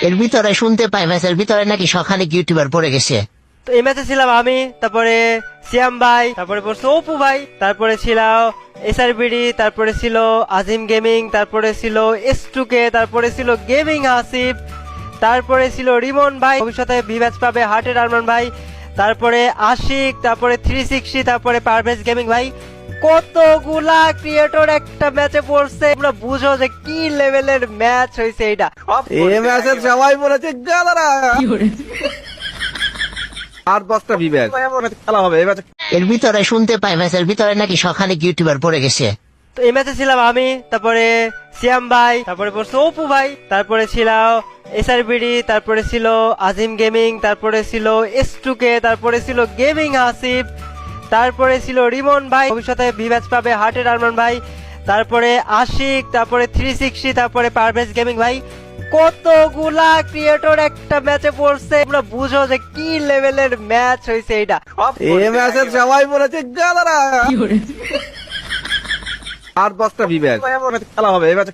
এর ভিতরে শুনতে পাই ম্যাচের ভিতরে নাকি সখানিক ইউটিউবার পড়ে গেছে। তো এই ম্যাচে ছিলাম আমি, তারপরে সিয়াম ভাই, তারপরে পড়ছে অপু ভাই, তারপরে ছিল এসআরবিডি, তারপরে ছিল আজিম গেমিং, তারপরে ছিল S2K, তারপরে ছিল গেমিং হাসিব, তারপরে ছিল রিমন ভাই, ভবিষ্যতে ভিভ্যাচ পাবে হার্টের আরমান ভাই, তারপরে আশিক, তারপরে 360, তারপরে পারভেজ গেমিং ভাই। কতগুলা ক্রিয়েটর একটা ম্যাচে পড়ছে, তোমরা বুঝো যে কি লেভেলের ম্যাচ হয়েছে এটা। এই ম্যাচে সবাই বলেছে গাদারা আর 10টা বিবেক খেলা হবে এই ম্যাচে। এর ভিতরে শুনতে পাই ম্যাচের ভিতরে নাকি সখানিক ইউটিউবার পড়ে গেছে। তো এই ম্যাচে ছিলাম আমি, তারপরে সিয়াম ভাই, তারপরে পড়ছে অপু ভাই, তারপরে ছিল এসআরবিডি, তারপরে ছিল আজিম গেমিং, তারপরে ছিল S2K, তারপরে ছিল গেমিং হাসিব, তারপরে ছিল রিমন ভাই, ভবিষ্যতে ভিভ্যাচ পাবে হার্টের আরমান ভাই, তারপরে আশিক, তারপরে 360, তারপরে পারভেজ গেমিং ভাই। কতগুলা ক্রিয়েটর একটা ম্যাচে পড়ছে, তোমরা বুঝো যে কি লেভেলের ম্যাচ হয়েছে এটা। এই ম্যাচে সবাই বলেছে গাদারা আর 10টা বিবেক খেলা হবে এই ম্যাচে।